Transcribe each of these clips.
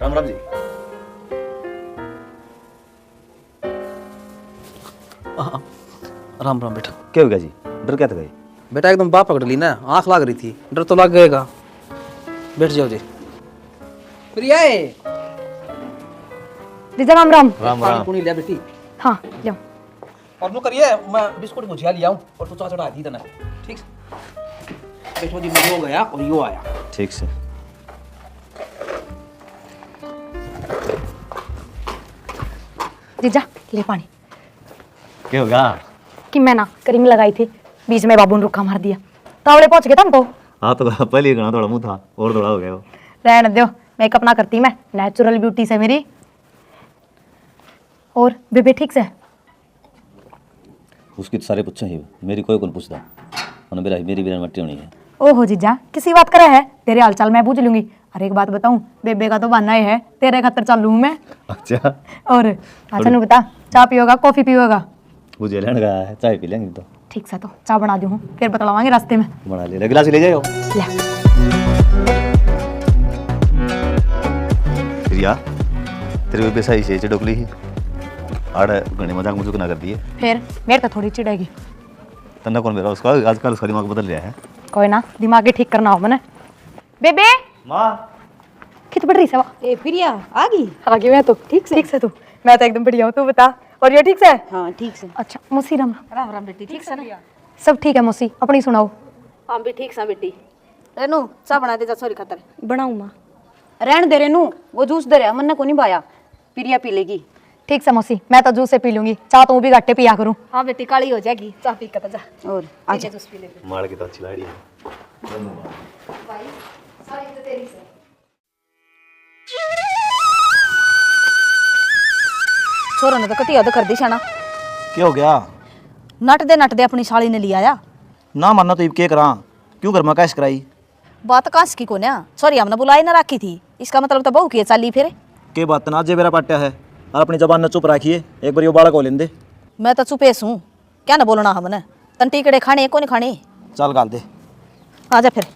राम राम जी। राम राम बेटा। क्या हो गया जी? डर क्या था गए? बेटा एकदम बाप पकड़ ली ना, आंख लाग रही थी, डर तो लग गएगा। बैठ जाओ जी। प्रिया जीजा राम राम। राम पानी राम। पुनी लिया बेटी। हाँ जाओ। और नो करिए, मैं बिस्कुट भुजिया लिया हूँ और तू चाचा चढ़ा दी तना। ठीक से बैठो जी। मैं हो गया और यो आया। ठीक से। जीजा ले पानी। क्या होगा? कि मैं ना क्रीम लगाई थी, बीच में बाबू ने रुक्का मार दिया, तावड़े पहुंच गए तुम तो। हाँ तो पहले ही घना थोड़ा मुंह था और थोड़ा हो गया वो। रहने दो, मेकअप ना करती मैं, नेचुरल ब्यूटी से मेरी। और बेबे ठीक से? उसकी तो सारे पूछे ही, मेरी कोई कौन पूछता। मेरी भी मट्टी होनी है। ओहो जीजा किसी बात करे है, तेरे हाल चाल मैं पूछ लूंगी। अरे एक बात बताऊं, बेबे का तो बहाना ही है, तेरे खातर चल लूं मैं। अच्छा। और अच्छा नु बता, चाय पियोगा कॉफी पियोगा? मुझे लेने गया है, चाय पी लेंगे तो। ठीक से, तो चाय बना दूं, फिर बतलावांगे रास्ते में। बना ले, गिलास ले जाओ। ले प्रिया, तेरे बेबे सही से चिड़कली ही आड़ घने मजाक मुझको ना कर दिए। फिर मेरे तो थोड़ी चिड़ेगी। तन्ना कौन मेरा उसका आजकल उसका दिमाग बदल रहा है। कोई ना, दिमाग ही ठीक करना हो मैंने। बेबे माँ कित बढ़ रही से? ए प्रिया आ गई? आ गई मैं तो। ठीक से तू? मैं तो एकदम बढ़िया हूँ, तू बता। और ये ठीक से? हाँ ठीक से। अच्छा मौसी राम राम राम बेटी, ठीक से ना? सब ठीक है मौसी, अपनी सुनाओ। हम भी ठीक से बेटी। रेनू चाह बना दे जा, सॉरी खातर। बनाऊँ माँ? रहन दे रेनू, वो जूस दे रहा, मन को नहीं पाया, प्रिया पी लेगी। ठीक से मौसी, मैं तो जूस से पी लूंगी, चाह तो भी घाटे पिया करूँ। हाँ बेटी काली हो जाएगी, चाह पी कर जा। और आजा जूस पी ले। मार की तो अच्छी लाड़ी है। छोरा ने तो कटी हद कर दी शाना। क्या हो गया? नट दे अपनी साली ने लिया आया। ना मानना तो क्या करा? क्यों घर में कैश कराई? बात कांस की कोन्या, सॉरी हमने बुलाई ना रखी थी, इसका मतलब तो बहू की चाली फिर। के बात ना जे मेरा पाट्या है, और अपनी जबान न चुप रखिए, एक बार यो बालक हो लेंदे। मैं तो चुपेस हूँ, क्या ना बोलना हमने। तन टिकड़े खाने को नहीं खाने। चल गाल दे। आजा फिर।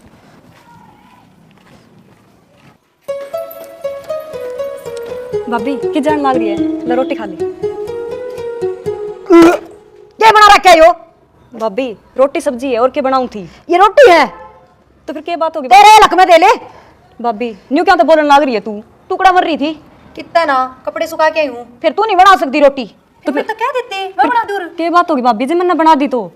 भाभी की जान लाग रही है, ले रोटी खा ली। क्या बना रखा है यो? भाभी रोटी सब्जी है, और क्या बनाऊँ थी? ये रोटी है तो फिर क्या बात होगी? तेरे लक में दे ले। भाभी न्यू क्या तो बोलने लाग रही है तू? टुकड़ा मर रही थी। कितना ना कपड़े सुखा के आई हूँ। फिर तू नहीं बना सकती रोटी? तो फिर तो क्या देते, मैं बना दूर। क्या बात होगी भाभी जी, मैंने बना दी तो?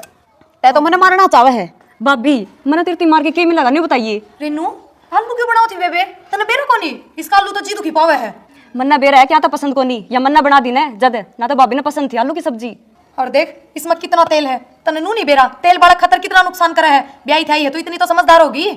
तै तो मैंने मारना चाहे है। भाभी मैंने तेरी मार के क्या मिला नहीं बताइए? रेनू आलू क्यों बनाओ थी बेबे? तने बेरो कोनी, इसका आलू तो जी दुखी पावे है। मन्ना बेरा है क्या तो पसंद को नहीं, या मन्ना बना दी ना जद ना, तो भाभी ने पसंद थी आलू की सब्जी। और देख इसमें कितना तेल है, तने नू नहीं बेरा। तेल बड़ा खतर कितना नुकसान करा है, ब्याही थाई है तो इतनी तो समझदार होगी।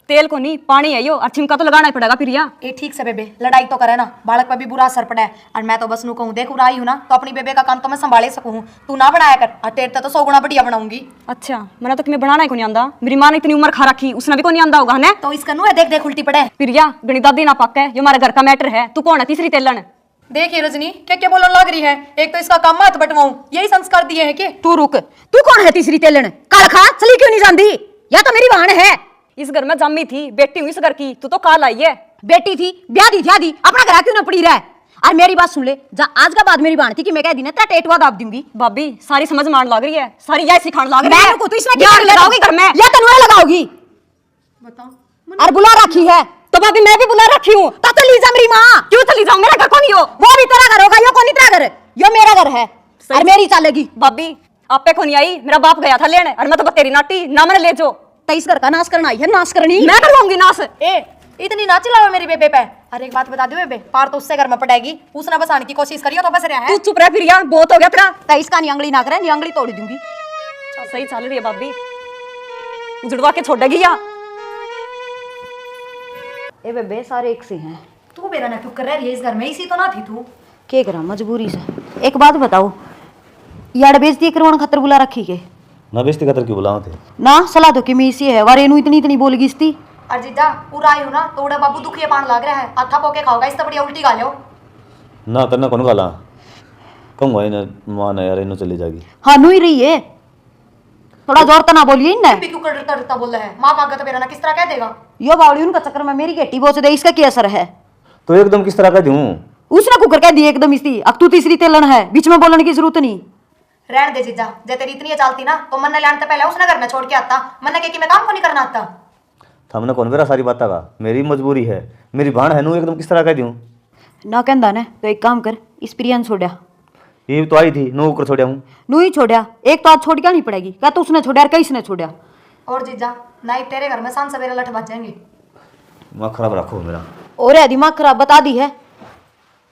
तेल को नहीं पानी है यो, और छिमका तो लगाना ही पड़ेगा फिर। या ए ठीक से बेबे, लड़ाई तो करे ना, बालक पर भी बुरा असर पड़ा है। और मैं तो बस नू कहूँ, देख आई हूँ ना तो अपनी बेबे का काम तो मैं संभाले सकूँ, तू ना बनाया कर। और तेरे तो 100 गुना बढ़िया बनाऊंगी। अच्छा मैंने तो तुम्हें बनाना ही को नहीं आंदा, मेरी माँ ने इतनी उम्र खा रखी, उसने भी को नहीं आंदा होगा है। तो इसका नू है, देख देख उल्टी पड़े। फिर या गणी दादी ना पक्का है, ये हमारे घर का मैटर है। तू कौन है तीसरी तेलन? देखिए रजनी क्या क्या बोलने लग रही है। एक तो इसका काम मत बटवाऊं, यही संस्कार दिए हैं कि। तू रुक, तू कौन है तीसरी तेलन? काल खा चली क्यों नहीं जानती? या तो मेरी बहन है। इस घर में जम्मी थी, बेटी हुई इस घर की, तू तो काल आई है। बेटी थी, ब्याह दी थी, अपना घर क्यों ना पड़ी रहा? और मेरी बात सुन ले, जा आज का बाद मेरी बहन थी कि मैं कह दी ना तेरा टेटवा दाब दूंगी। भाभी सारी समझ मान लग रही है, सारी यह सिखाने लग रही है। मैं को तो इसमें क्या लगाओगी घर में? या तनु लगाओगी? बताओ और बुला रखी है तो भाभी मैं भी बुला रखी हूँ। तो चली जा मेरी माँ। क्यों चली जाऊँ? मेरा घर कौन हो? वो भी तेरा घर होगा, यो कौन तेरा घर? यो मेरा घर है और मेरी चलेगी। भाभी आपे को नहीं आई, मेरा बाप गया था लेने, और मैं तो तेरी नाटी ना मैंने ले जो। तो इस घर का नाश करना आई है, नाश करनी मैं करवाऊंगी नाश। ए इतनी ना चिल्लाओ मेरी बेबे पे। अरे एक बात बता दो बेबे, पार तो उससे घर में पड़ेगी, उसने बसाने की कोशिश करी हो तो बस रहा तू है। चुप रह फिर यार, बहुत हो गया तेरा। तो इसका नहीं अंगली ना करे, नहीं अंगली तोड़ दूंगी। सही चल रही है भाभी, उजड़वा के छोड़ेगी या? ए बेबे सारे एक से हैं। तू मेरा ना क्यों कर रही है इस घर में? इसी तो ना थी तू। के करा मजबूरी से। एक बात बताओ, यार बेइज्जती करवाने खातर बुला रखी के? ना बेइज्जती खातर क्यों बुलाओ थे? ना सलाह दो कि मैं इसी है, वारे इतनी इतनी बोल गई इसती। और जीजा पूरा आई हूँ ना तो उड़ा बाबू दुखिए पान लग रहा है, अथा पोके खाओगा इससे बढ़िया उल्टी खा लो। ना तन्ना कौन गाला कहूँगा इन माँ ना यार इन चली जाएगी। हाँ नु ही रही है, थोड़ा जोर तो ना बोलिए ना। क्यों करता डरता बोल रहा है? माँ का तो मेरा ना किस तरह कह देगा? यो बावली उनका चक्कर में मेरी गेटी बोच दे, इसका क्या असर है? तो एकदम किस तरह का दूं? उसने कुकर कह दी एकदम इसी, अब तू तीसरी तेलन है, बीच में बोलने की जरूरत नहीं। रहने दे जीजा, जे तेरी इतनी चालती ना तो मन्ने लाने से पहले उसने घर में छोड़ के आता। मन्ने के कि मैं काम को नहीं करना आता। हमने कौन बेरा सारी बात का, मेरी मजबूरी है, मेरी भाण है नू, एकदम किस तरह का दूं? ना कहता ने तो एक काम कर, इस प्रिया ने छोड़ा। ये तो आई थी, नू ऊपर छोड़ा हूँ। नू ही छोड़ा, एक तो आज छोड़ क्या नहीं पड़ेगी, क्या तो उसने छोड़ा कई इसने छोड़ा। और जीजा नाइट तेरे घर में सांझ सवेरे लठ बच जाएंगे। दिमाग खराब रखो मेरा। और है दिमाग खराब, बता दी है।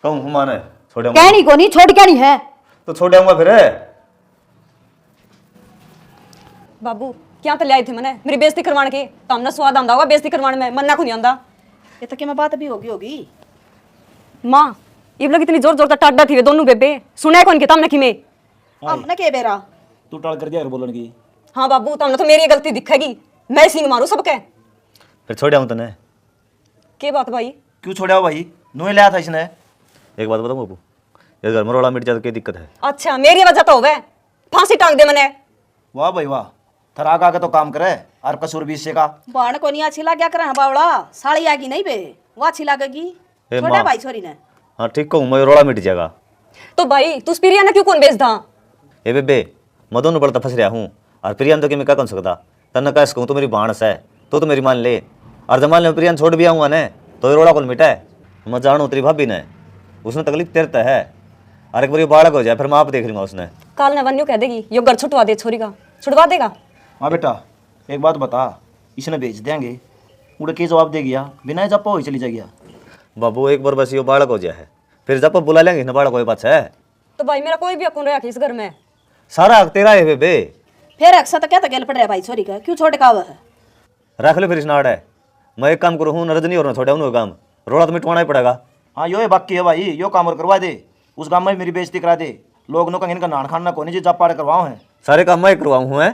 कहूँ हुमान है, छोड़ा कहनी को नहीं, छोड़ क्या नहीं है। तो छोड़ाऊंगा फिर। बाबू क्या तो ले आई थी मैंने मेरी बेइज्जती करवाने के, तो हमने स्वाद आंदा होगा बेइज्जती करवाने में, मन्ना को नहीं आंदा। ये तो क्या मैं बात भी होगी माँ ये लोग इतनी जोर जोर तक टाड्डा थी वे दोनों बेबे, सुना कौन के तमने की में? हमने के बेरा तू टाल कर दिया बोलन की। हाँ बाबू तुमने तो मेरी गलती दिखेगी, मैं सिंग मारू सबके। फिर छोड़ा हूँ तने। के बात भाई? क्यों छोड़ा हो भाई? नू लाया था इसने। एक बात बताऊँ बाबू, इस घर में रोड़ा मिट जाए तो क्या दिक्कत है? अच्छा मेरी वजह तो होवे, फांसी टांग दे मैंने। वाह भाई वाह, थरा आगे तो काम करे और कसूर भी इससे का। बाण को नहीं अच्छी लग क्या बावड़ा, साड़ी आगी नहीं बे, वो अच्छी लगेगी। ए छोड़ा माँ। भाई छोरी ने। हाँ ठीक कहूँ, मैं रोड़ा मिट जाएगा। तो भाई तू प्रिया ने क्यों कौन बेचदा? ए बेबे, मैं दोनों बड़ता फंस रहा हूँ, और प्रिया तो कि मैं क्या कर सकता? तन्ने कह सकूँ तो मेरी भाणस है, तो मेरी मान ले। और जब मान ले प्रिया छोड़ भी आऊँगा ने तो ये रोड़ा कौन मिटा है? मैं जानू तेरी भाभी ने, उसने तकलीफ तेरता है, और एक बार ये बालक हो जाए फिर मैं आप देख लूँगा। उसने काल ने वन्यू कह देगी यो घर छुटवा दे छोरी का, छुटवा देगा। हाँ बेटा एक बात बता, इसने बेच देंगे उड़े के जवाब दे गया, बिना जब हो चली जाएगी। बाबू एक बार बस ये बालक हो जाए, फिर जब बुला लेंगे ना बालक हो पास है। तो भाई मेरा कोई भी हक रहा इस घर में। सारा हक तेरा है बेबे। फिर अक्सर तो क्या तो गेल पड़ रहा है भाई छोरी का, क्यों छोड़ का है? रख ले फिर इस नाड़ है। मैं एक काम करूँ, नरज नहीं हो रहा छोड़ा हूँ काम, रोड़ा तो मिटवाना ही पड़ेगा। हाँ यो है बाकी है भाई, यो काम और करवा दे, उस काम में मेरी बेइज्जती करा दे। लोग नो कहीं इनका नान खाना को नहीं, जब पाड़ करवाओ है। सारे काम मैं करवाऊँ हूँ, है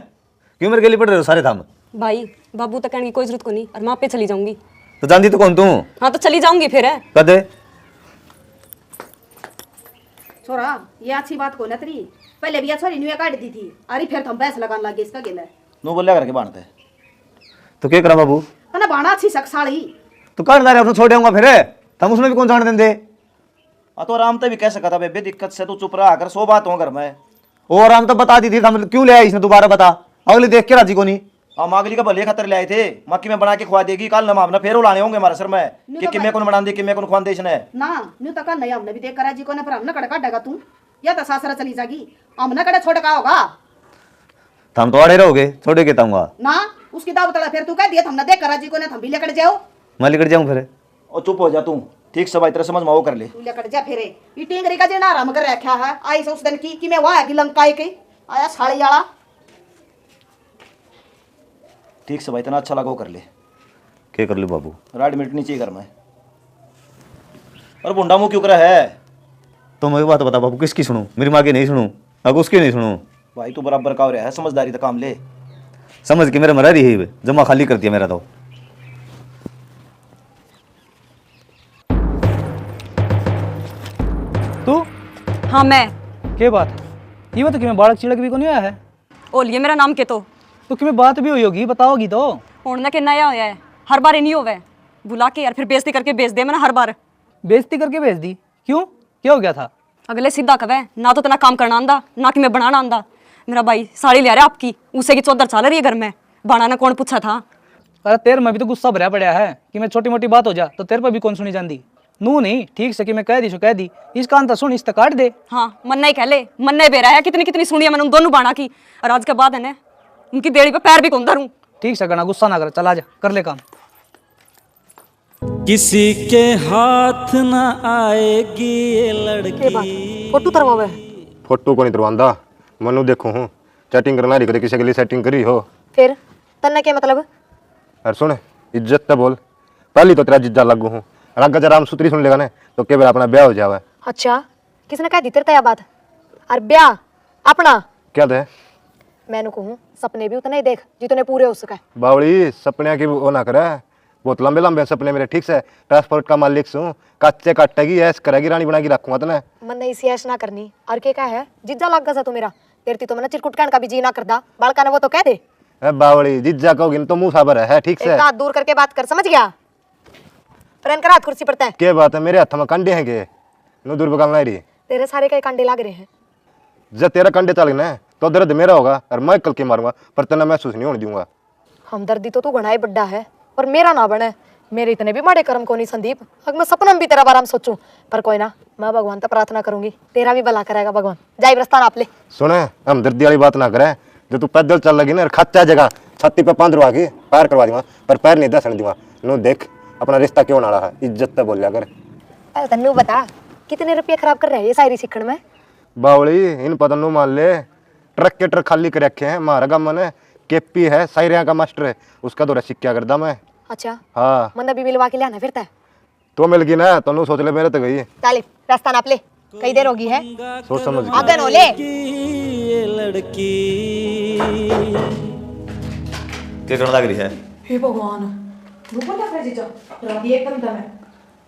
क्यों मेरे गली पड़ रहे हो सारे काम? भाई बाबू तक कहने की कोई जरूरत को नहीं, और माँ पे चली जाऊंगी। तो जानती तो कौन तू? हाँ तो चली जाऊंगी फिर है। कदे छोरा ये अच्छी बात को न तेरी, पहले भी ये छोरी न्यू काट दी थी, अरे फिर हम पैसे लगाने लगे इसका गेल है। नो बोलिया करके बांधते तो क्या करा बाबू? तना बाणा अच्छी सकसाली। तो काट दारे अपने छोड़ आऊंगा फिर, हम उसमें भी कौन जान देंगे? तो आराम से भी कह सकता बेबे, दिक्कत से तू चुप रहा कर, 100 बात हो घर में। और हम तो बता दी थी, हम क्यों ले आए इसने? दोबारा बता, अगले देख के राजी को नहीं। हम अगली का भले खतर ले आए थे, मक्की में बना के खुआ देगी, कल नमाम ना फेर उलाने होंगे हमारे सर में कि किमे कौन बना दे, किमे कौन खुआ दे इसने। ना न्यू तक नहीं हमने भी देख करा जी को ने, पर हमने कड़का डगा तू या तो सासरा चली जागी, हमने कड़े छोड़ का होगा। हम तो अड़े रहोगे, छोड़े के ताऊंगा ना उसकी दाव तड़ा फिर तू कह दिया हमने देख करा जी को ने, हम भी लेकर जाओ। मैं लेकर जाऊँ फिर? और चुप हो जा तू, ठीक से भाई तेरे समझ में वो कर ले। तू लेकर जा फिर ये टिंगरी का जे नाराम कर रखा है, आई से उस दिन की कि मैं वहां की लंकाई के आया साड़ी वाला। ठीक से भाई इतना अच्छा लगा वो कर ले। क्या कर लो बाबू? राड मिटनी चाहिए घर में। और बुंडा मुंह क्यों करा है? तो मैं बात बता बाबू, किसकी सुनूं? मेरी माँ की नहीं सुनूं, अगर उसकी नहीं सुनूं? भाई तू बराबर का हो रहा है, समझदारी तो काम ले। समझ के मेरा मरा रही है, जमा खाली कर दिया मेरा तो। तू हाँ मैं। के बात ये बता कि मैं बालक चिड़क भी को नहीं आया है? ओ लिए मेरा नाम के तो कि मैं बात भी हुई होगी, बताओगी तो। होना के नया होया है, हर बार नहीं होवे, बुला के यार फिर बेइज्जती करके भेज दे मैंने हर बार। बेइज्जती करके भेज दी? क्यों, क्या हो गया था? अगले सीधा कवे ना तो तना काम करना आंदा ना कि मैं बनाना आंदा। मेरा भाई साड़ी ले रहा है आपकी, उसे की चौधर चल रही है घर में, बनाना कौन पूछा था? अरे तेरे में भी तो गुस्सा भरा पड़ा है कि मैं छोटी मोटी बात हो जा तो तेरे पर भी कौन सुनी जाती? नू नहीं ठीक से कि मैं कह दी सो कह दी, इसका अंत सुन, इस तक काट दे। हाँ मन्ना ही कह ले, मन्ना ही बेरा है, कितनी कितनी सुनी है मैंने उन दोनों बाणा की, और आज के बाद है ना उनकी देड़ी पे पैर भी कौन धरूं। ठीक से करना, गुस्सा ना कर, चला जा कर ले काम। किसी के हाथ न आएगी ये लड़की। फोटो तरवावे फोटो को नहीं तरवांदा, मनु देखो हूँ चैटिंग करना रही, किसी के लिए सेटिंग करी हो। फिर तन्ने के मतलब? अरे सुन, इज्जत तो बोल, पहली तो तेरा जिज्जा लगू हूँ, अगर जरा हम सुतरी सुन लेगा ना तो केवल अपना ब्याह हो जावे। अच्छा किसने कह दी तेरे तया बात? और ब्याह अपना क्या दे? मैंने कहूँ सपने भी उतने ही देख जितने पूरे हो सके। बावड़ी सपने की वो ना करे, बहुत लंबे लंबे सपने मेरे, ठीक से ट्रांसपोर्ट का मालिक सू, कच्चे काटेगी ऐश करेगी, रानी बना के रखूंगा तने। मन नहीं सी ऐश ना करनी, और क्या है जिज्जा लग गया तू मेरा, तेरती तो मैंने चिरकुट कहने का भी जी ना करदा, बालका ने वो तो कह दे। बावड़ी जिज्जा कहोगी तो मुंह साबर है, ठीक से एक हाथ दूर करके बात कर, समझ गया? फ्रेंड करा हाथ कुर्सी पड़ता है। क्या बात है, मेरे हाथ में कंडे हैं के नो दूर बगालना रही। तेरे सारे कई कंडे लग रहे हैं। जब तेरा कंडे चल गए तो दर्द मेरा होगा और मैं कल के मारूंगा, पर तेना महसूस नहीं होने दूंगा। हमदर्दी तो तू घना ही बड्डा है और मेरा ना बने। मेरे इतने भी माड़े कर्म को नहीं संदीप। अगर मैं सपना में भी तेरा बारे में सोचूं, पर कोई ना, मैं भगवान से प्रार्थना करूंगी, तेरा भी भला करेगा भगवान। जाई रास्ता नाप ले। सुने, हम दर्दी वाली बात ना करें। जो तू पैदल चल लगी ना, खच्चा जगह छाती पे 5 रुपया की पैर करवा दूंगा, पर पैर नहीं दसन दूंगा। नो देख अपना रिश्ता क्यों ना रहा, इज्जत से बोल लिया कर। तन्नू बता कितने रुपये खराब कर रहे हैं ये शायरी सीखने में? बावली इन पतनू मान ले, ट्रक के ट्रक खाली कर रखे हैं। हमारा गाँव में केपी है, शायरिया का मास्टर है, उसका दौरा सीख करदा मैं। अच्छा हाँ, मन भी मिलवा के लिया फिरता है तो मिल गई ना, तो सोच ले मेरे तो गई। तालिब रास्ता नाप ले, कई देर होगी है। सोच समझ के। आगे नो ले। ये लड़की क्या करने लग रही है? हे भगवान, रुको ना अपने जीजा, राती एकदम दम है।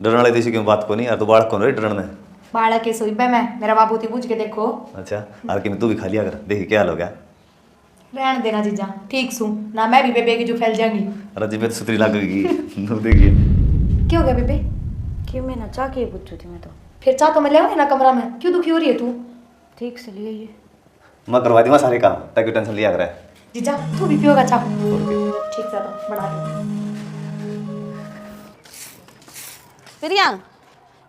डरने वाली थी क्यों बात को नहीं यार, तू बालक कौन रही डरने में? बालक के सोई पे मैं, मेरा बाबू थी पूछ के देखो। अच्छा यार कि तू भी खा लिया कर, देखी क्या हाल हो गया। रहने देना जीजा, ठीक सू ना, मैं भी बेबे की जो फैल जाएंगी। अरे जी मैं तो सुतरी लगेगी तू देखिए। क्या हो गया बेबे? क्यों मैं ना चाह के पूछू थी मैं तो। फिर चाह तो मैं ले आऊंगी ना कमरा में, क्यों दुखी हो रही है तू? ठीक से लिए ये मैं करवा दूंगा सारे काम, ताकि टेंशन लिया करे। जीजा तू भी पियोगा चाह? ठीक से तो बना दो। प्रिया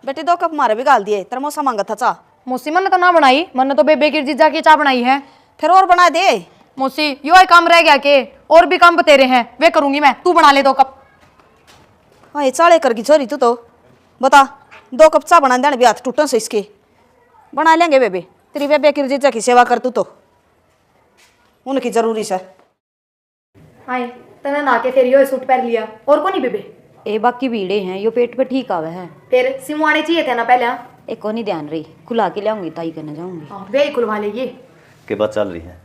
बेटे 2 कप मारे भी गाल दिए, तेरा मौसा मांगा था चाह। मौसी मन ने तो ना बनाई, मन ने तो बेबे की जीजा की चाह बनाई है। फिर और बना दे। मौसी यो ही काम रह गया के और भी काम बतेरे हैं, वे करूंगी मैं, तू बना ले 2 कप। हाँ ये चाले कर की छोरी तू तो बता, 2 कप चाह बना देने भी हाथ टूटन से इसके। बना लेंगे बेबे, तेरी बेबे की जीजा की सेवा कर तू तो, उनकी जरूरी से। हाय तने ना के फिर यो सूट पहन लिया और को नहीं बेबे? ए बाकी भीड़े हैं, यो पेट पे ठीक आवे है। फिर सिमुआने चाहिए थे ना पहले। हाँ एक को नहीं ध्यान रही, खुला के लाऊंगी ताई करने जाऊंगी। वे ही खुलवा लेगी के बात चल रही है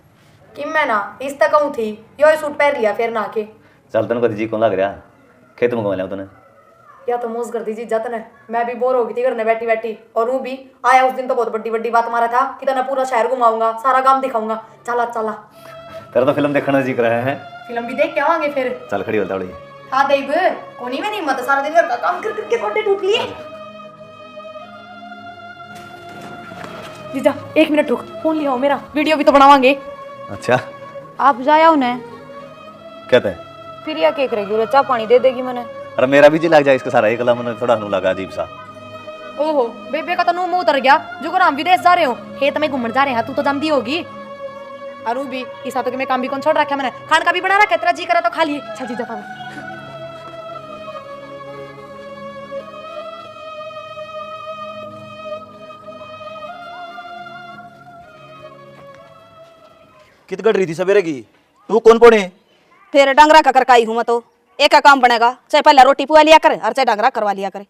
कि मैं ना इस तक कहूँ थी, यो सूट पहन लिया फिर ना के। चल तेन कभी जी कौन लग रहा, खेत में घुमा लिया तूने। या तो मोज कर दीजिए जतन है, मैं भी बोर हो गई थी घर में बैठी बैठी, और वो भी आया उस दिन तो बहुत बड़ी बड़ी बात मारा था कि तना पूरा शहर घुमाऊंगा, सारा काम दिखाऊंगा। चला चला तेरा तो फिल्म देखना जी रहा है। फिल्म भी देख के आवांगे फिर। चल खड़ी होता बड़ी। हाँ देव कोनी में नहीं मत, सारा दिन घर का काम कर करके गोटे टूट लिए। जीजा 1 मिनट रुक, फोन लिया मेरा, वीडियो भी तो बनावांगे। अच्छा आप जाया उन्हें कहते हैं फिर या केक रहेगी, चाह पानी दे देगी मैंने। अरे मेरा भी जी लग जाए इसका सारा, एक मन थोड़ा हनु लगा अजीब सा। ओहो बेबे का तो मुंह उतर गया, जो को हम विदेश जा रहे हो, खेत में घूमने जा रहे हैं, तू तो जानती होगी। अरु भी इस हाथों के मैं काम भी कौन छोड़ रखा मैंने, खान का भी बना रखा, तेरा जी करा तो खा लिए। चल जीजा खा। कित गड़ रही थी सवेरे की, तू कौन पौने? फिर डंगरा का करकाई हूँ मैं तो, एक का काम बनेगा, चाहे पहले रोटी पुआ लिया करे और चाहे डंगरा करवा लिया करे।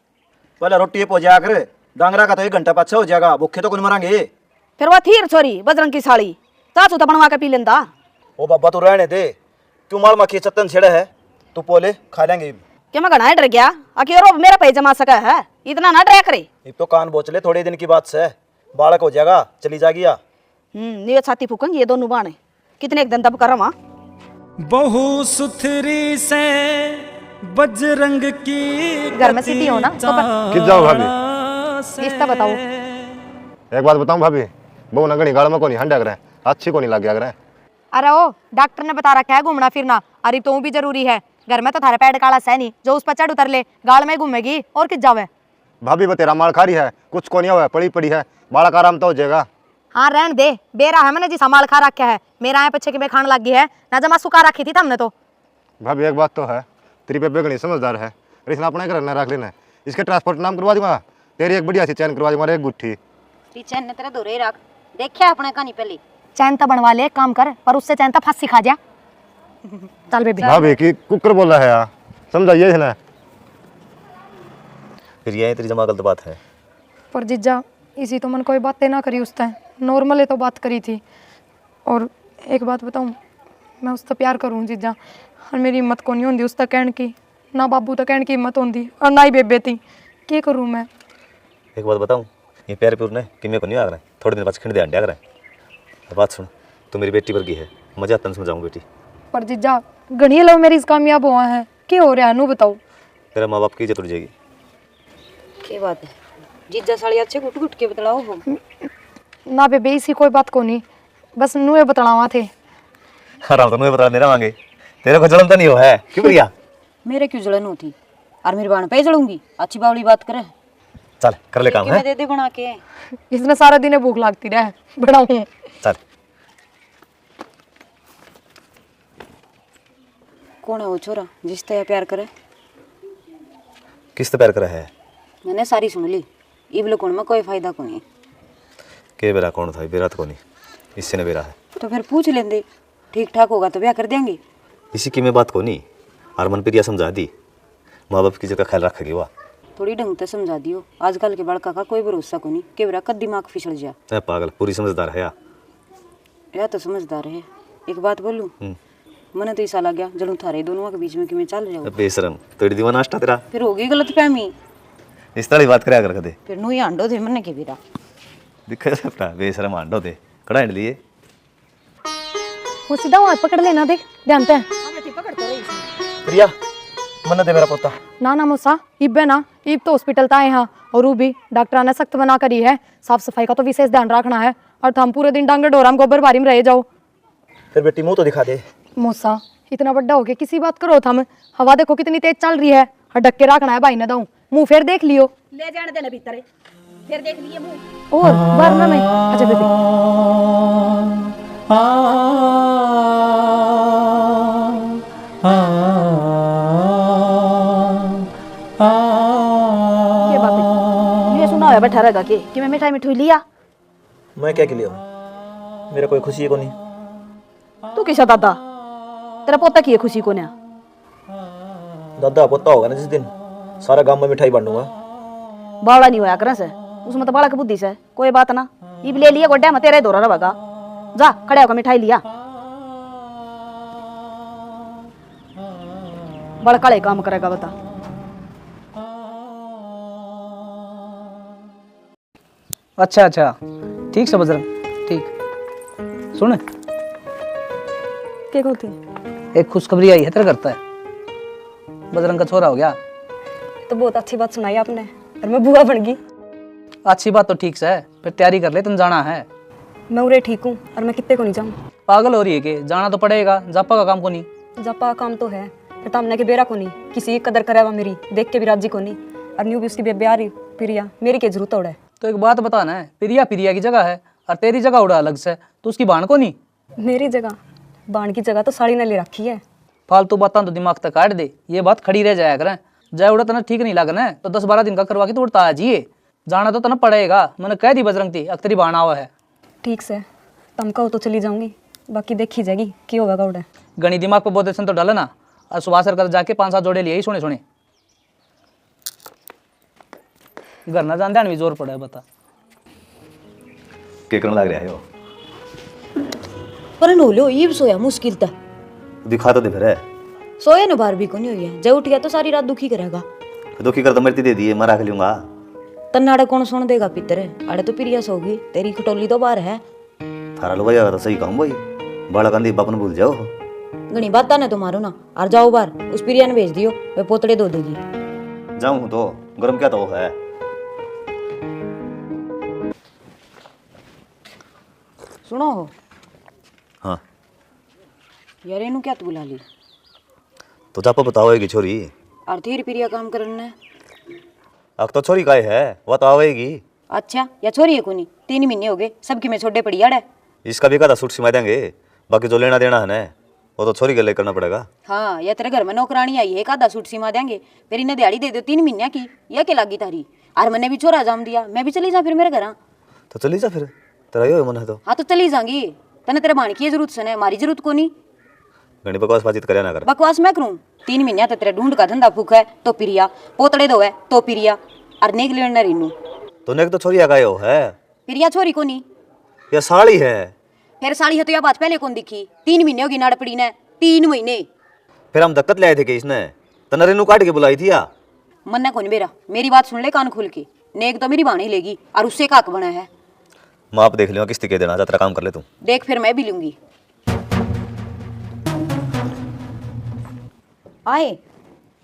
पहले रोटी पो जाया कर, डांगरा का तो 1 घंटा पाछा हो जाएगा, भूखे तो कौन मरांगे। फिर वह थी छोरी बजरंग की साड़ी, चाचू तो बनवा के पी लेंदा। ओ बाबा तू रहने दे, क्यों माल मखी चत्तन छेड़ा है, तू पोले खा लेंगे। क्या मैं घना डर गया, आखिर और मेरा पैसा जमा सका है, इतना ना डरा करे। एक तो कान बोच ले, थोड़े दिन की बात से बालक हो जाएगा, चली जाएगी। नहीं छाती फूकेंगे ये दोनों बाणे, कितने एक दिन दब कर रहा। बहु सुथरी से बजरंग की घर में सीधी हो ना तो किस जाओ भाभी? रिश्ता बताओ। एक बात बताऊं भाभी, बहु नगणी गाड़ में को नहीं हंडा करे, अच्छी को नहीं लग गया करे। अरे ओ डॉक्टर ने बता रखा है घूमना फिरना, अरे तो भी जरूरी है। घर में तो थारे पैड काला सह नहीं, जो उस पर चढ़ उतर ले गाल में घूमेगी और किस जावे। भाभी वो तेरा माल खारी है, कुछ को नहीं हुआ, पड़ी पड़ी है, बालक आराम तो हो जाएगा। हाँ रहन दे, बेरा है मैंने जी संभाल खा रखा है, मेरा यहाँ पीछे की बे खान लग गई है ना, जमा सुखा रखी थी हमने तो। भाभी एक बात तो है, तेरी बेबे गणी समझदार है, इसने अपना घर न रख लेना, इसके ट्रांसपोर्ट नाम करवा दूंगा, तेरी एक बढ़िया सी चैन करवा दूंगा, एक गुट्ठी। चैन ने तेरे दोरे रख, देखिए अपने कहानी पहले। चैन तो बनवा ले, काम कर, पर उससे चैन तो फांसी खा जा। चल बेबी। भाभी की कुकर बोला है यार, समझाइए है ना। फिर ये तेरी जमा गलत बात है। पर जीजा इसी तो मन कोई बातें ना करी उससे, नॉर्मल है तो बात करी थी। और एक बात बताऊं, मैं उससे प्यार करूं जीजा, और मेरी हिम्मत को नहीं होती उससे कहने की, ना बाबू तो कहने की हिम्मत होती और ना ही बेबे थी, क्या करूं मैं। एक बात बताऊं, ये प्यार प्योर ने कि मेरे को नहीं आ रहा है, थोड़े दिन बाद खिंड दे अंडा कर। बात सुन, तू मेरी बेटी वर्गी है, मजा तन समझाऊं बेटी। पर जीजा घनी लव मेरी कामयाब हुआ है, क्या हो रहा है नू बताओ। तेरा माँ बाप की इज्जत उड़ जाएगी, क्या बात है जीजा साड़ी अच्छे कुट कुट के बतलाओ हो। ना बेबे इसी कोई बात को नहीं, बस नुए बतलावा थे। आराम तो मुझे बता मेरा मांगे, तेरे को जलन तो नहीं हो है क्यों प्रिया? मेरे क्यों जलन होती और मेरी बाण पे जलूंगी? अच्छी बावली बात करे। चल कर ले काम कि है। मैं दे दे बना के। इसने सारा दिन भूख लगती रहे बनाऊं। चल कौन है वो छोरा जिससे प्यार करे? किस पे प्यार करा है? मैंने सारी सुन ली, इबले कौन में कोई फायदा को नहीं। के बेरा कौन था? बेरा तो को नहीं, इससे ने बेरा है। तो फिर पूछ लेंदे, ठीक ठाक होगा तो ब्याह कर देंगे। इसी की मैं बात को नहीं, और मन प्रिया समझा दी, माँ बाप की जगह ख्याल रखेगी वह। थोड़ी ढंग से समझा दियो, आजकल के बड़का का कोई भरोसा को नहीं, के बेरा कद दिमाग फिसल जा। ए पागल, पूरी समझदार है या तो समझदार है। एक बात बोलूं, मैंने तो ऐसा लग गया जरूर थारे दोनों के बीच में कि मैं चल जाऊं। बेशरम, तो दीवाना नाश्ता तेरा फिर होगी गलतफहमी। इस तरह बात करे कर दे। फिर नु ही आंडो थे मन्ने के बेरा दिखा अपना बेशरम आंडो दे कड़ा हिंड लिए। वो सीधा हाथ पकड़ लेना, देख ध्यान से। प्रिया मन दे मेरा पोता। ना ना मूसा, इब ना इब तो हॉस्पिटल आए हाँ, और वो भी डॉक्टर ने सख्त मना करी है, साफ सफाई का तो विशेष ध्यान रखना है, और थम पूरे दिन डांगे डोराम गोबर बारी में रह जाओ। फिर बेटी मुंह तो दिखा दे। मूसा इतना बड़ा हो गया किसी बात करो थम, हवा देखो कितनी तेज चल रही है, और ढक के रखना है भाई ने दाऊं। मुंह फिर देख लियो, ले जाने देना भीतर, फिर देख लिए मुंह। और वरना में अच्छा बेबी ये बात है, ये सुना है बैठा रहेगा कि मैं मिठाई मिठुई लिया। मैं क्या के लिए मेरा कोई खुशी को नहीं। तू किसा दादा, तेरा पोता की है खुशी को ना? दादा पोता होगा ना जिस दिन, सारा गांव में मिठाई बांटूंगा। बावड़ा नहीं होया करे से, उसमें तो बाड़ा की बुद्धि से कोई बात ना। इब ले लिया गोड्या में तेरे दोरा रहेगा, जा खड़े होकर मिठाई लिया। बड़ा कड़े काम करेगा बता। अच्छा अच्छा ठीक से बजरंग, ठीक। सुन क्या कहती? एक खुशखबरी आई है तेरे करता है, बजरंग का छोरा हो गया। तो बहुत अच्छी बात सुनाई आपने, और मैं बुआ बन गई। अच्छी बात तो ठीक से है, फिर तैयारी कर ले, तुम जाना है। मैं उरे ठीक हूँ, और मैं कितने को नहीं जाऊँ? पागल हो रही है कि जाना तो पड़ेगा, जापा का काम को नहीं। जापा का काम तो है, फिर तामने के बेरा को नहीं, किसी की कदर करे मेरी, देख के भी राजी को नहीं, और न्यू भी उसकी बेबे आ रही प्रिया, मेरी क्या जरूरत है? तो एक बात बताना है, प्रिया प्रिया की जगह है और तेरी जगह उड़ा अलग से, तो उसकी बाण को नहीं। मेरी जगह बाण की जगह तो साड़ी ने ले रखी है। फालतू बातें तो दिमाग तक काट दे, ये बात खड़ी रह जाया करें। जय उड़ा तना ठीक नहीं लगना है तो 10-12 दिन का करवा के तो उड़ता आ जाइए, जाना तो तना पड़ेगा। मैंने कह दी बजरंग थी अख्तरी बाण आवा है। ठीक से तम कहो तो चली जाऊंगी, बाकी देखी जाएगी क्यों होगा उड़े। गणी दिमाग पर बहुत तो डाला ना, और सुबह सर कर जाके 5-7 जोड़े लिए ही सोने सोने। घर ना जान ध्यान भी जोर पड़ा है, बता के करने लग रहा है यो? पर नो लो ये सोया मुश्किल था, दिखा तो दे फिर है। सोया न बार भी को नहीं हुई है, जब उठ गया तो सारी रात दुखी करेगा। दुखी कर तो मरती दे दिए, मरा के लूंगा। तन्नाड़े कौन सुन देगा पितर, अड़े तो प्रिया सोगी, तेरी खटोली तो बाहर है। थारा लोग जाएगा तो सही कहूँ भाई, बड़ा कंदी बापन भूल जाओ। घनी बात ने तो मारो ना, और जाओ बाहर, उस प्रिया ने भेज दियो, वे पोतड़े दो देगी। जाऊँ तो गरम क्या तो है। सुनो हो हाँ यार, इनू क्या तू बुला ली? तो जापा बताओ कि छोरी और तेरी प्रिया काम करने। अब तो छोरी काय है, वो तो आवेगी। अच्छा या छोरी है कोनी, 3 महीने हो गए, सबकी मैं छोड़े पड़ी अड़े। इसका भी कदा सूट सिमा देंगे, बाकी जो लेना देना है ना वो तो छोरी के लिए करना पड़ेगा। हाँ या तेरे घर में नौकरानी आई है, एक आधा सूट सिमा देंगे, फिर इन्हें दिहाड़ी दे दो 3 महीने की, यह क्या लागी तारी? और मैंने भी छोरा जाम दिया, मैं भी चली जा फिर मेरे घर। तो चली जा फिर, तेरा यो मन है तो। हाँ तो चली जाऊंगी, तने तेरे भाण की जरूरत है, हमारी जरूरत को नहीं। घनी बकवास बातचीत करे ना कर। बकवास मैं करूँ? 3 महीने तो तेरे ढूंढ का धंधा फूक है तो प्रिया, पोतड़े दो है तो प्रिया, और नेक लेना रीनू तो नेक तो छोरी आगायो है, प्रिया छोरी को नहीं। या साड़ी है? फिर साड़ी है तो यह बात पहले कौन दिखी? 3 महीने होगी नाड़ पड़ी ने, 3 महीने। फिर हम दिक्कत ले आए थे कि इसने तना रेनू काट के बुलाई थी या? मन्ना कौन बेरा, मेरी बात सुन ले कान खोल के, नेक तो मेरी बाण ही लेगी, और उससे काक बना है। माप देख लियो किस्ती के देना, तेरा काम कर ले तू। देख फिर मैं भी लूंगी। आए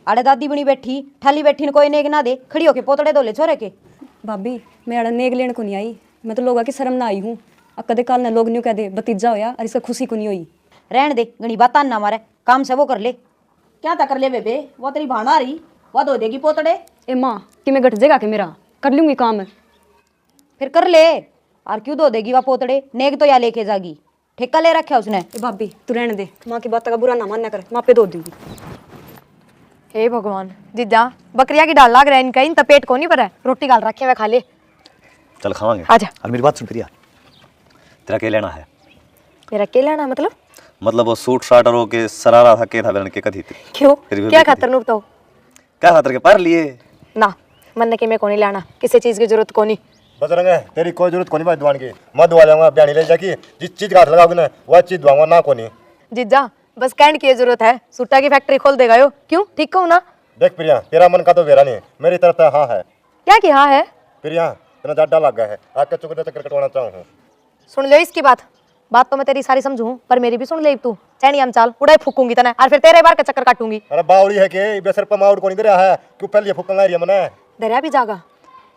आड़े दादी बनी बैठी ठाली बैठी ने कोई नेक ना दे खड़ी होके पोतड़े धोले छोरे के। भाभी मैं अड़ा नेक लेने को नहीं आई, मैं तो लोगों की शर्म ना आई हूँ। अब कदे काल ना लोग न्यू कह दे भतीजा होया और इसका खुशी को नहीं हुई। रहन दे घनी बात ना मारे, काम से वो कर ले। क्या था कर ले बेबे, वो तेरी भाण आ रही, वो धो देगी पोतड़े। ए माँ कि मैं घट जाएगा कि मेरा कर लूंगी काम। फिर कर ले, और क्यों धो देगी वह पोतड़े, नेक तो या लेके जागी, ठेका ले रखा उसने। ए भाभी तू रहने दे, माँ की बात का बुरा ना मानना कर, माँ पे धो दूंगी। हे भगवान जीजा, बकरिया की डाल लाग रहा है इनका, इन पेट को नहीं भरा है, रोटी गाल रखे हुए खा ले। चल खावांगे। आजा। और मेरी बात सुन प्रिया, तेरा क्या लेना है? मेरा क्या लेना मतलब वो सूट साट और वो के सरारा था के था बहन के कथी थी? क्यों फिर भी क्या बेटी खातर नुक तो क्या खातर के पर लिए ना मन ने कि मैं को नहीं लाना, किसी चीज की जरूरत को नहीं। बजरंग है, तेरी कोई जरूरत को नहीं भाई दुआन की, मैं दुआ लूंगा बयानी ले जाके जिस चीज का हाथ लगाओगे ना वह चीज दुआऊंगा ना को नहीं। जीजा बस कहने की जरूरत है, सुट्टा की फैक्ट्री खोल देगा यो, क्यों ठीक कहूँ ना? देख प्रिया, तेरा मन का तो वेरा नहीं, मेरी तरफ तो हाँ है। क्या कि हाँ है? प्रिया तेरा जाडा लग गया है, आके चुकड़े चक्कर कटवाना चाहूँ। सुन लो इसकी बात तो मैं तेरी सारी समझूं, पर मेरी भी सुन ले तू। चैनी हम चाल उड़ाई फूकूंगी तने, और फिर तेरे बार का चक्कर काटूंगी। अरे बावड़ी है के बेसर पर माउट को नहीं दे रहा है, क्यों पहले फूकन ला रही है मने? दरिया भी जागा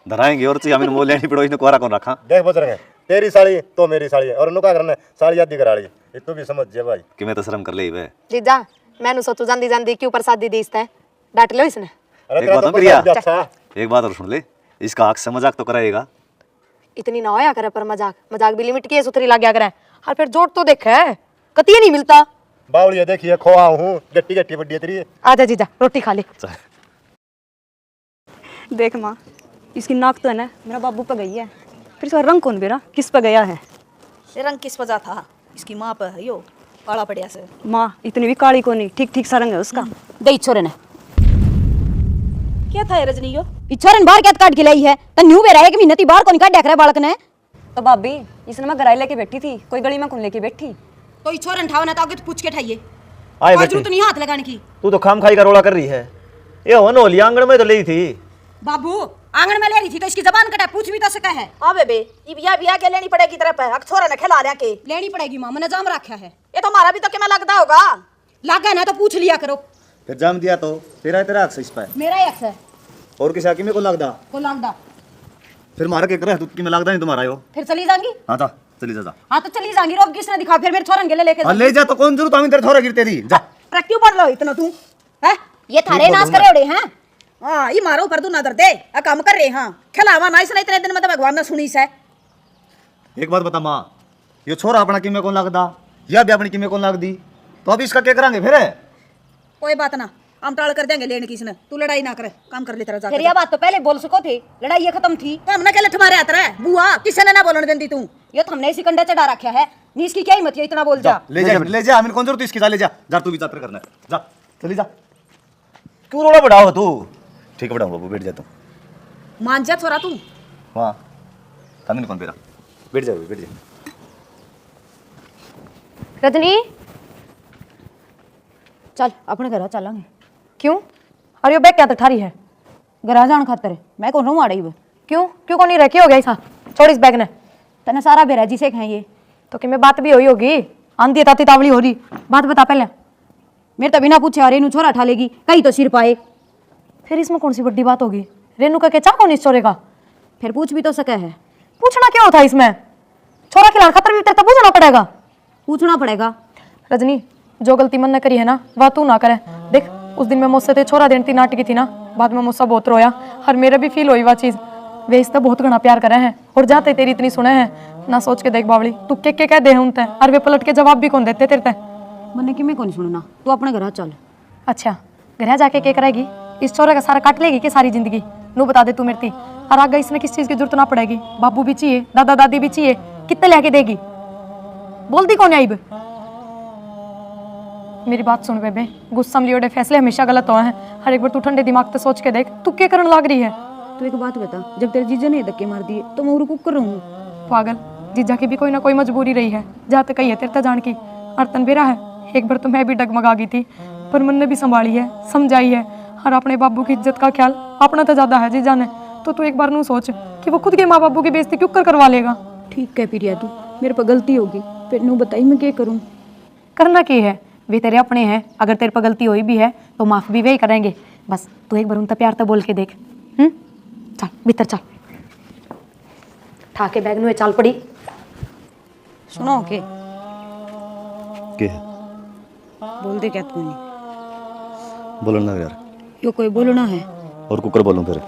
धराएंगे और हमें वो लेनी पड़ो इसने कोरा कौन रखा। देख बजरंग है, तेरी साड़ी तो मेरी साड़ी है, और उनको क्या करना है साड़ी याद करा ली, ये तू भी समझ जे भाई। कि मैं तो शर्म कर ले बे। जीजा मैंने सोचू जांदी जांदी क्यों प्रसाद दी इसने, डांट लो इसने। अरे एक तेरा बात तो है प्रिया, अच्छा एक बात और सुन ले, इसका आँख से मजाक तो कराएगा। इतनी ना होया करे पर मजाक भी लिमिट की सुथरी लग गया करे, और फिर जोड़ तो देख है कतिया नहीं मिलता। बावड़ी है, देखिए खोआ हूँ, गट्टी गट्टी बड्डी है तेरी। आजा जीजा रोटी खा ले। देख माँ इसकी नाक तो है ना मेरा बाबू पे गई है, फिर इसका रंग कौन बेरा किस पे गया है? ये रंग किस वजह था? इसकी माँ पे है यो काला पड़िया से। माँ इतनी भी काली को नहीं, ठीक ठीक सा रंग है उसका। दे छोरे ने क्या था ये रजनी यो? छोरे ने बाहर क्या काट के लाई है, तन न्यू बेरा है कि मिन्नती बाहर को नहीं काट देख रहा बालक ने। तो भाभी इसने मैं गराई लेके बैठी थी, कोई गली में कौन लेके बैठी? तो ये छोरन ठावा ना तो आगे तो पूछ के ठाइए, आए और बेटी, जरूरत नहीं हाथ लगाने की। तू तो खाम खाई का रोला कर रही है। ये हो नोली आंगन में तो ली थी। बाबू आंगन में ले रही थी तो इसकी जबान कटा, पूछ भी तो सका है। हाँ बेबे, ये बिया के लेनी पड़ेगी तरफ है, छोरा ने खिला लिया के लेनी पड़ेगी माँ, मैंने जाम रखा है। ये तो हमारा भी तो क्या लगता होगा। लागा ना तो पूछ लिया करो। फिर जाम दिया तो तेरा हक इस पे, मेरा ही अक्स है और किसी आकी में को लगदा को लागदा। फिर मारा के करे तू की में लगदा नहीं तुम्हारा यो। फिर चली जाएंगी। हां जा चली जा। हाँ तो चली जाएंगी, रोब किसने दिखा फिर मेरे छोरन के लिए लेके हां ले जा तो कौन जरूरत हमें तेरे थोड़ा गिरते दी जा। पर क्यों पढ़ लो इतना तू है? ये थारे नाश करे उड़े हैं। हाँ ये मारो पर तू नजर दे, आ काम कर रहे। हाँ खिलावा ना इसने इतने दिन में तो भगवान ने सुनी से। एक बात बता मां, ये छोरा अपना की में कौन लगदा या भी अपनी की में कौन लग दी, तो अब इसका क्या करेंगे फिर? कोई बात ना, हम टाल कर देंगे लेने किसने, तू लड़ाई ना करे, काम कर ले तेरा जाके। फिर यह बात तो पहले बोल सको थे, लड़ाई ये खत्म थी। तो हमने क्या लठ मारे आता है बुआ, किसने ना बोलने देती तू? ये तो हमने इसी कंडे चढ़ा रखा है, नी इसकी क्या हिम्मत है इतना बोल जा। ले जा हमें कौन जरूरत इसकी, जा ले जा तू भी जाकर करना है, जा चली जा। क्यों रोड़ा बढ़ाओ तू? ठीक है बढ़ाओ बाबू, बैठ जा तू। मान जा छोरा तू। हां तमिल कौन बेरा, बैठ जा। रजनी चल अपने घर चलेंगे। क्यों? और यो बैग क्या तक ठारी है? घर जान खातर मैं कौन रहूँ आड़ी। क्यों को नहीं रखी हो गया ऐसा? छोड़ इस बैग ने। तने सारा बेरा जी से खाएं ये तो कि मैं बात भी हुई होगी, आंधी ताती तावली हो रही, बात बता पहले। मेरे तो बिना पूछे रेनू छोरा ठा लेगी, कहीं तो सिर पाए। फिर इसमें कौन सी बड़ी बात होगी? रेनू का क्या चाह कौन इस छोरे का? फिर पूछ भी तो सके है। पूछना क्यों था इसमें? छोरा खिलाड़ खतर भी तेरे तो पूछना पड़ेगा। पूछना पड़ेगा। रजनी जो गलती मन ने करी है ना वह तू ना करे। देख उस दिन मैं मुझसे ते छोरा देती नाटकी थी ना, बाद में मुझसे बहुत रोया, और मेरे भी फील हुई वह चीज़। वे इससे बहुत घना प्यार करे हैं, और जाते तेरी इतनी सुने हैं ना, सोच के देख बावली तू के कह दे उनते, और वे पलट के जवाब भी कौन देते तेरे ते। मैंने कि मैं कौन सुनना, तू अपने घर चल। अच्छा घर जाके क्या करेगी? इस छोरे का सारा काट लेगी कि सारी जिंदगी? नू बता दे तू मेरे ती, और आगे इसमें किस चीज़ की जरूरत ना पड़ेगी। बाबू भी चाहिए, दादा दादी भी चाहिए, कितने लेके देगी? बोलती कौन आईब? मेरी बात सुन बेबे, गुस्सा में लियोड़े फैसले हमेशा गलत हुए हैं। हर एक बार तू ठंडे दिमाग से सोच के देख, तू क्या करने लग रही है? तू एक बात बता, जब तेरे जीजा ने धक्के मार दिए तो मैं और कुक कर रहूँ? पागल, जीजा की भी कोई ना कोई मजबूरी रही है, जाते कही है तेरे तक जान की। और तनबेरा है, एक बार तो मैं भी डगमगा गई थी, पर मन ने भी संभाली है, समझाई है, और अपने बाबू की इज्जत का ख्याल अपना तो ज्यादा है जीजा ने। तो तू एक बार नू सोच कि वो खुद के माँ बाबू की बेइज्जती क्यों करवा लेगा। ठीक है प्रिया, तू मेरे पर गलती होगी, फिर नू बताई मैं क्या करूँ? करना क्या है, वे तेरे अपने हैं, अगर तेरे पर गलती हुई भी है तो माफ़ भी वही करेंगे। बस तू एक बार उनका प्यार तो बोल के देख। चल भीतर चल। ठाके बैग नुए चाल पड़ी। सुनो के के बोल दे क्या तूने? बोलो ना यार, यो कोई बोलना है? और कुकर बोलूं फिर?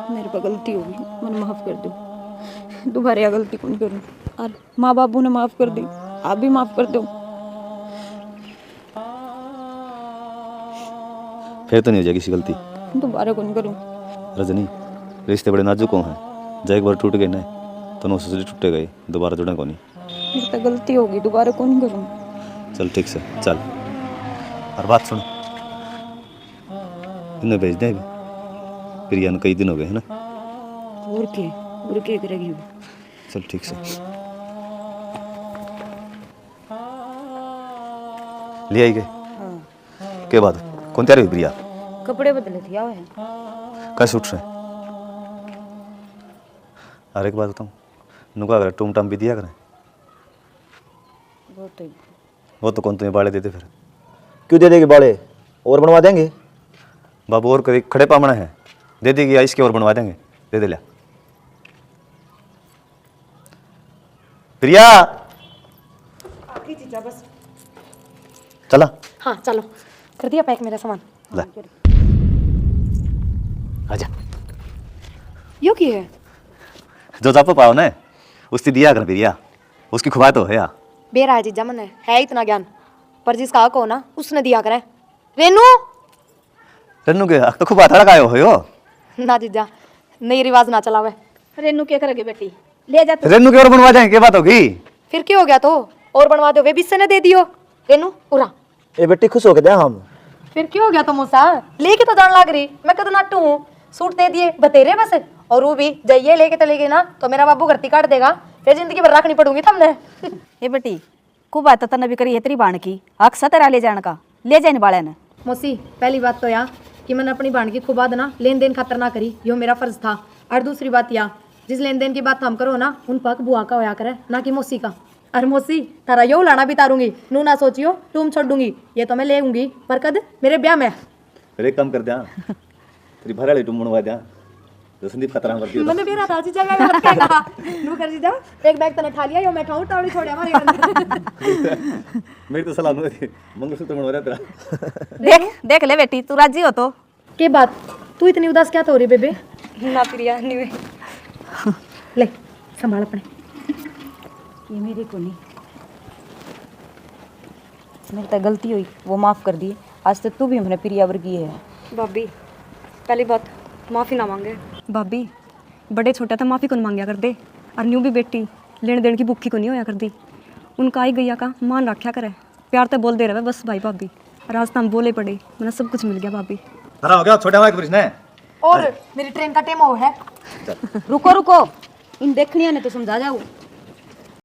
मेरे पर गलती होगी, मैंने माफ कर दो। दोबारा यह गलती कौन करूं? और माँ बाबू ने माफ कर दी, आप भी माफ कर दो। फिर तो नहीं हो जाएगी किसी गलती। दोबारा कौन करूं? रजनी, रिश्ते बड़े नाजुक हैं। जब एक बार टूट गए ना तो नौ से टूटे गए, दोबारा जुड़े को नहीं। मेरी तो गलती होगी, दोबारा कौन करूं? चल ठीक से चल। और बात सुन, इन्हें भेज दे प्रिया ने, कई दिन हो गए है ना। और के करेगी वो? चल ठीक से ले आई गए। के बाद कौन तैयार हुई प्रिया? कपड़े बदले थे है। कैसे उठ रहे? अरे एक बात बताऊँ, नुका करे टूम टाम भी दिया करें। वो तो कौन तुम्हें बाड़े देते फिर? क्यों दे देगी बाड़े? और बनवा देंगे। बाबू और कभी खड़े पामना है, दे देगी या इसके और बनवा देंगे। दे दे लिया प्रिया। बस चला हाँ चलो, कर दिया पैक मेरा सामान। ला आजा। यो की है? जो जापो पाओ ना उसकी दिया कर प्रिया, उसकी खुआ तो है या। बेरा है जीजा, मन है इतना ज्ञान, पर जिसका हक हो ना उसने दिया करे। रेनू रन्नू के तो खुआ थड़ा कायो हो यो। ना जीजा, नई रिवाज ना चलावे। रेनू क्या करेगी बेटी? ले जा तू। रन्नू के और बनवा जाएंगे, क्या बात होगी? फिर क्या हो गया तो और बनवा दो, वे बिस्से ने दे दियो। रेनू उरा ए बेटी खुश हो के दे हम। फिर क्यों हो गया तो मूसा? लेके तो जान लाग रही, मैं कद नाटू हूँ। सूट दे दिए बतेरे बस, और वो भी जाइए लेके चले गए ना तो मेरा बाबू घरती काट देगा, फिर जिंदगी भर रखनी पड़ूंगी तुमने। ये बेटी को बात तो तने भी करी है तेरी बाण की, अक्सर तेरा ले जाने का, ले जाने वाले ने। मौसी पहली बात तो या कि मैंने अपनी भाण की खुबाद ना लेन देन खातर ना करी, यो मेरा फर्ज था। और दूसरी बात या जिस लेन देन की बात हम करो ना उन पक बुआ का होया करे, ना कि मौसी का। और मौसी तारा यो लाना भी तारूंगी, नू ना सोचियो तुम छोड़ दूंगी, ये तो मैं ले आऊंगी पर कद मेरे ब्याह में। फिर एक काम कर दिया, तेरी भराली टूम बनवा दिया जो संदीप खतरा करती है। मैंने मेरा राजी जगह मत कहना। नू कर जी जा, एक बैग तने खा लिया, यो मैं खाऊं टावड़ी छोड़े हमारे घर। मेरी तो सलाह नहीं थी, मंगलसूत्र बनवा दिया तेरा। देख देख ले बेटी, तू राजी हो तो। के बात तू इतनी उदास क्या तो हो रही बेबे? ना प्रिया नहीं। ले संभाल अपने। ये मेरे को नहीं, मेरी तो गलती हुई, वो माफ कर दी। आज तक तू भी हमने प्रिया वर्गी है। भाभी पहली बात माफ़ी ना मांगे। भाभी बड़े छोटा था माफ़ी कौन मांगया कर दे, और न्यू भी बेटी लेन देन की भूखी को नहीं होया कर दी। उनका आई गैया का मान रखा करे, प्यार तो बोल दे रहे बस भाई भाभी। और आज तो हम बोले पड़े, मैंने सब कुछ मिल गया भाभी। धरा हो गया छोटे भाई का प्रश्न है। और मेरी ट्रेन का टाइम हो है। रुको रुको, इन देखनिया ने तो समझा जाओ।